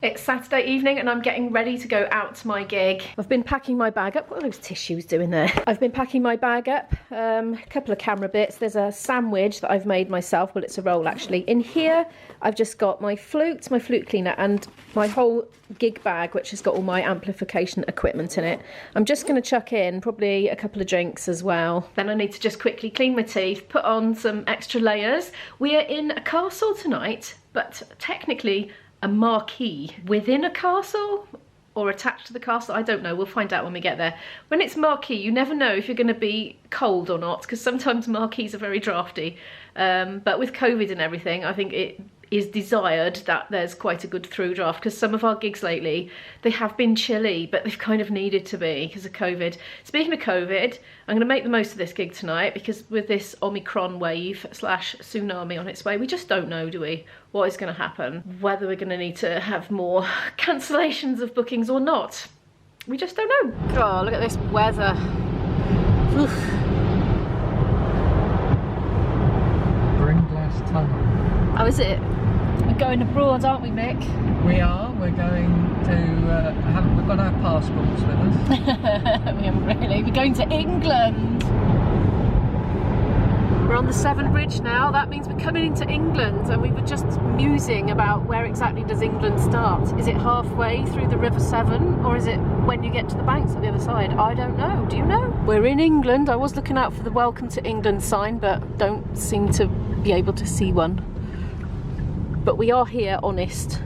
It's Saturday evening and I'm getting ready to go out to my gig. I've been packing my bag up. What are those tissues doing there? I've been packing my bag up, a couple of camera bits. There's a sandwich that I've made myself. Well, it's a roll actually. In here, I've just got my flute cleaner and my whole gig bag, which has got all my amplification equipment in it. I'm just going to chuck in probably a couple of drinks as well. Then I need to just quickly clean my teeth, put on some extra layers. We are in a castle tonight, but technically a marquee within a castle or attached to the castle. I don't know, we'll find out when we get there. When it's marquee, you never know if you're going to be cold or not, because sometimes marquees are very drafty. But with COVID and everything, I think it is desired that there's quite a good through draft, because some of our gigs lately, they have been chilly, but they've kind of needed to be because of COVID. Speaking of COVID, I'm going to make the most of this gig tonight, because with this Omicron wave / tsunami on its way, we just don't know, do we, what is going to happen, whether we're going to need to have more cancellations of bookings or not. We just don't know. Oh, look at this weather. Oof. Bringglass Tunnel. Oh, is it? We're going abroad, aren't we, Mick? We are. We're going to we've got our passports with us. We haven't really. We're going to England. We're on the Severn Bridge now. That means we're coming into England, and we were just musing about where exactly does England start. Is it halfway through the River Severn, or is it when you get to the banks on the other side? I don't know. Do you know? We're in England. I was looking out for the Welcome to England sign, but don't seem to be able to see one. But we are here, honest.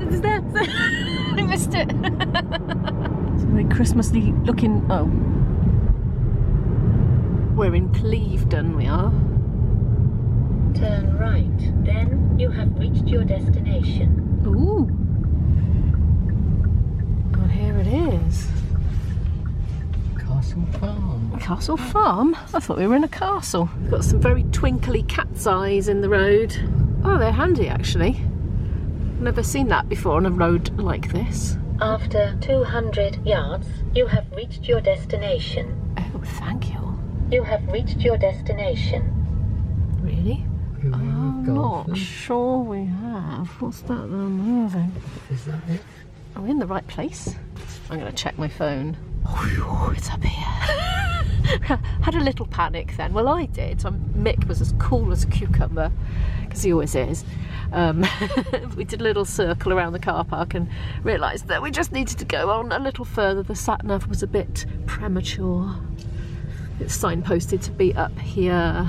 Is there? I missed it. It's very Christmassy looking. Oh. We're in Clevedon, we are. Turn right, then you have reached your destination. Ooh. Oh, here it is. Castle Farm. Castle Farm? I thought we were in a castle. We've got some very twinkly cat's eyes in the road. Oh, they're handy actually. Never seen that before on a road like this. After 200 yards, you have reached your destination. Oh, thank you. You have reached your destination. Really? I'm not sure we have. What's that they're moving? Is that it? Are we in the right place? I'm going to check my phone. Oh, it's up here. Had a little panic then. Well, I did. Mick was as cool as a cucumber, because he always is. We did a little circle around the car park and realised that we just needed to go on a little further. The sat-nav was a bit premature. It's signposted to be up here.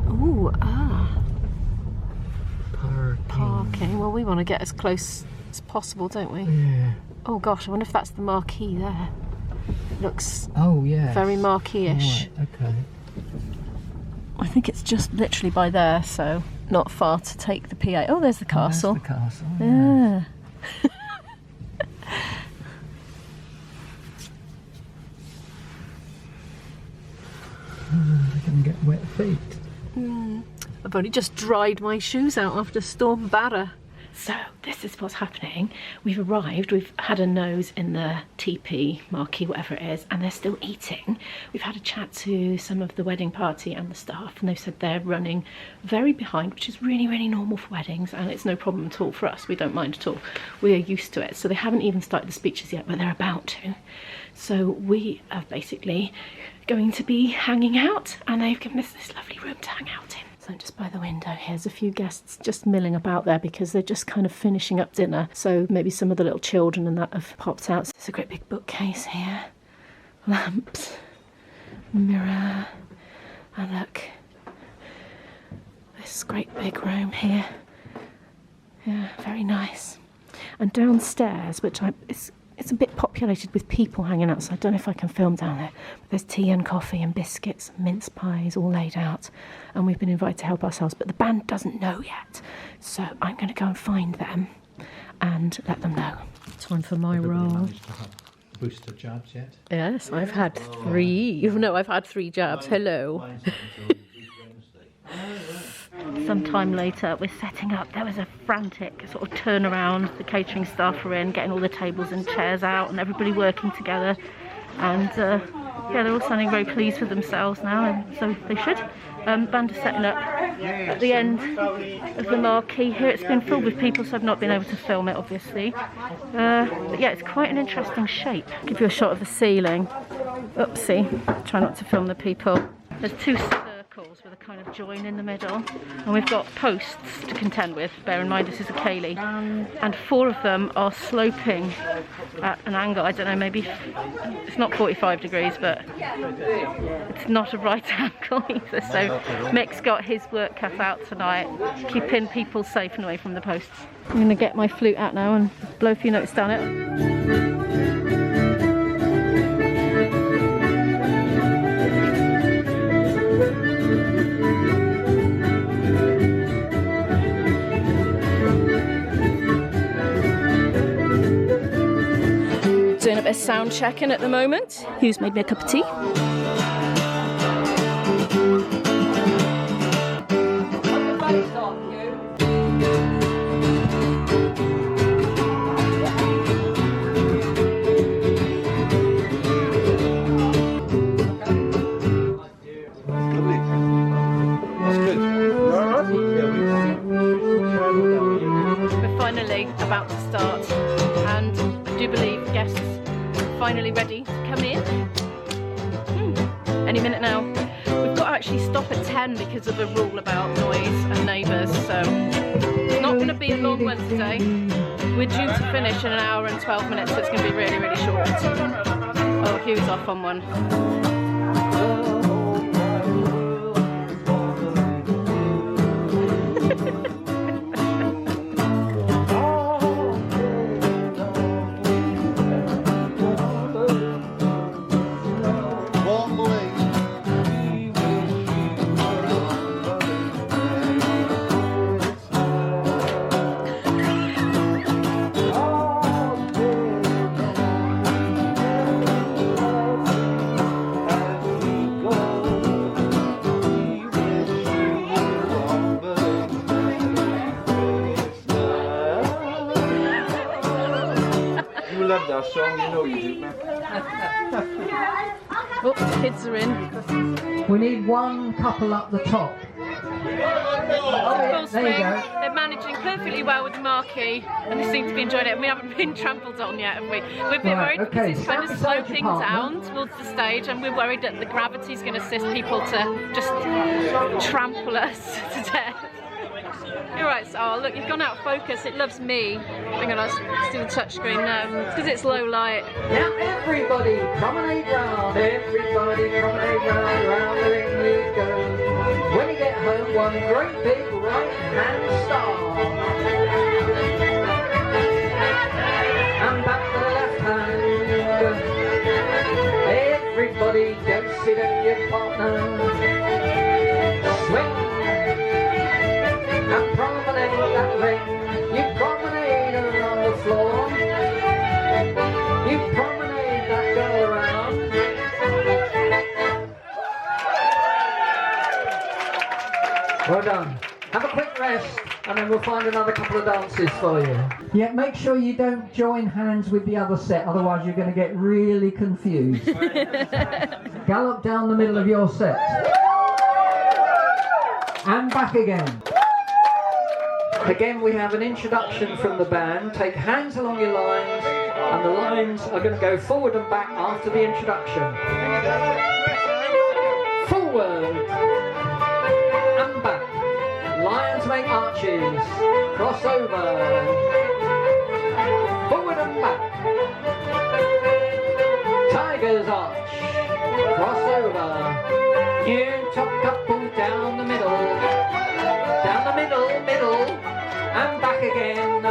Ooh, Parking. Well, we want to get as close as possible, don't we? Yeah. Oh gosh, I wonder if that's the marquee there. It looks very marquee-ish. Right, okay. I think it's just literally by there, so not far to take the PA. Oh, there's the castle. There's the castle. Yeah. They can get wet feet. I've only just dried my shoes out after Storm Barra. So this is what's happening. We've arrived, we've had a nose in the TP, marquee, whatever it is, and they're still eating. We've had a chat to some of the wedding party and the staff, and they've said they're running very behind, which is really, really normal for weddings, and it's no problem at all for us. We don't mind at all. We are used to it. So they haven't even started the speeches yet, but they're about to. So we are basically going to be hanging out, and they've given us this lovely room to hang out in. So just by the window, here's a few guests just milling about there because they're just kind of finishing up dinner. So maybe some of the little children and that have popped out. So there's a great big bookcase here, lamps, mirror, and look, this great big room here. Yeah, very nice. And downstairs, which it's a bit populated with people hanging out, so I don't know if I can film down there. But there's tea and coffee and biscuits and mince pies all laid out, and we've been invited to help ourselves, but the band doesn't know yet. So I'm going to go and find them and let them know. Time for my roll. Booster jabs yet? Yes, I've had 3. No, I've had 3 jabs. Hello. Sometime later, we're setting up. There was a frantic sort of turnaround. The catering staff were in, getting all the tables and chairs out, and everybody working together. And yeah, they're all sounding very pleased with themselves now, and so they should. Band is setting up. at the end of the marquee here. It's been filled with people, so I've not been able to film it, obviously. But yeah, it's quite an interesting shape. Give you a shot of the ceiling. Oopsie, try not to film the people. There's two circles with a kind of join in the middle, and we've got posts to contend with. Bear in mind this is a ceilidh, and 4 of them are sloping at an angle. I don't know, maybe it's not 45 degrees, but it's not a right angle either. So Mick's got his work cut out tonight, keeping people safe and away from the posts. I'm going to get my flute out now and blow a few notes down it. Doing a bit of sound checking at the moment. Hugh's made me a cup of tea. We're finally about to start, and I do believe guests finally ready to come in. Any minute now. We've got to actually stop at 10 because of the rule about noise and neighbours, so it's not going to be a long one today. We're due to finish in an hour and 12 minutes, so it's going to be really, really short. Oh, Hugh's off on one. That song, you know you do, man. Oh, the kids are in. We need one couple up the top. Full swing. There you go. They're managing perfectly well with the marquee, and they seem to be enjoying it. And we haven't been trampled on yet, have we? We're a bit worried because it's kind of sloping down towards the stage, and we're worried that the gravity's going to assist people to just trample us to death. You're right, so, oh look, you've gone out of focus. It loves me. Hang on, let's do the touchscreen now. Because it's low light. Now everybody promenade round, everybody promenade round, round the ring you go. When you get home, one great big right hand star. And back to the left hand. Everybody don't sit on your partner. Swing. And promenade that ring, you promenade along the floor, you promenade that girl around. Well done. Have a quick rest and then we'll find another couple of dances for you. Yeah, make sure you don't join hands with the other set, otherwise you're going to get really confused. Gallop down the middle of your set. And back again. Again, we have an introduction from the band. Take hands along your lines, and the lines are going to go forward and back after the introduction. Forward and back. Lions make arches. Cross over. Forward and back. Tigers arch. Cross over. New top couple down the middle. Down the middle, middle. And back again.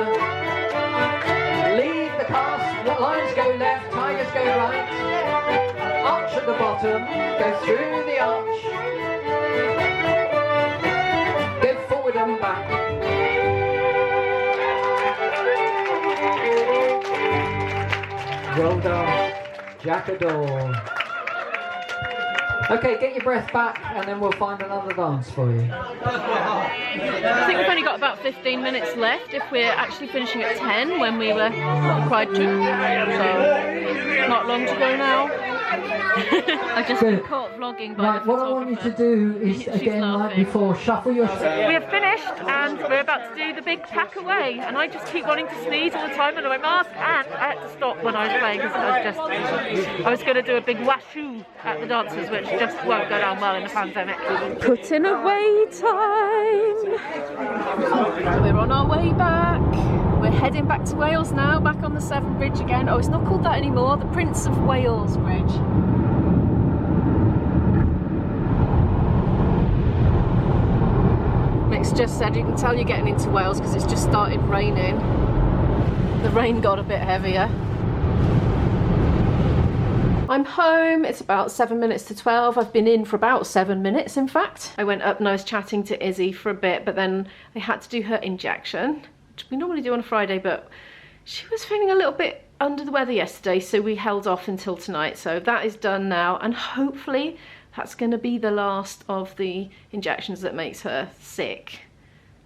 Leave the cast. Lions go left, tigers go right. Arch at the bottom. Go through the arch. Go forward and back. Well done. Jackadaw. Okay, get your breath back and then we'll find another dance for you. I think we've only got about 15 minutes left if we're actually finishing at 10 when we were required to. So, not long to go now. I just got caught vlogging by Right, the what I want you to photographer. do is, She's again, like laughing. before, shuffle your... We have finished and we're about to do the big pack away, and I just keep wanting to sneeze all the time under my mask, and I had to stop when I was playing because I was going to do a big washoo at the dancers, which just won't go down well in the pandemic. Putting away time. We're on our way back. We're heading back to Wales now, back on the Severn Bridge again. Oh, it's not called that anymore, the Prince of Wales Bridge. Nick's just said you can tell you're getting into Wales because it's just started raining. The rain got a bit heavier. I'm home, it's about 7 minutes to 12. I've been in for about 7 minutes, in fact. I went up and I was chatting to Izzy for a bit, but then I had to do her injection, which we normally do on a Friday, but she was feeling a little bit under the weather yesterday, so we held off until tonight. So that is done now, and hopefully that's going to be the last of the injections that makes her sick,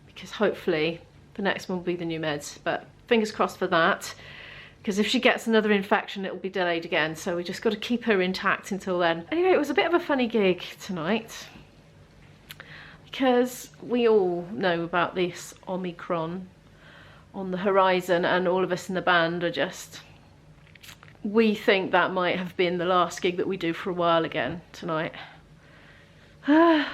because hopefully the next one will be the new meds, but fingers crossed for that, because if she gets another infection it will be delayed again, so we just got to keep her intact until then. Anyway, it was a bit of a funny gig tonight because we all know about this Omicron on the horizon, and all of us in the band are just, we think that might have been the last gig that we do for a while again tonight. But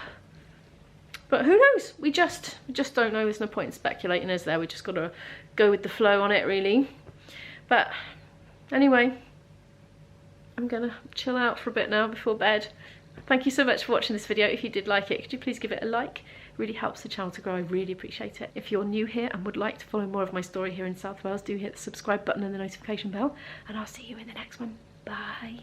who knows? We just don't know. There's no point in speculating, is there? We just got to go with the flow on it, really. But anyway, I'm gonna chill out for a bit now before bed. Thank you so much for watching this video. If you did like it, could you please give it a like? It really helps the channel to grow. I really appreciate it. If you're new here and would like to follow more of my story here in South Wales, do hit the subscribe button and the notification bell, and I'll see you in the next one. Bye.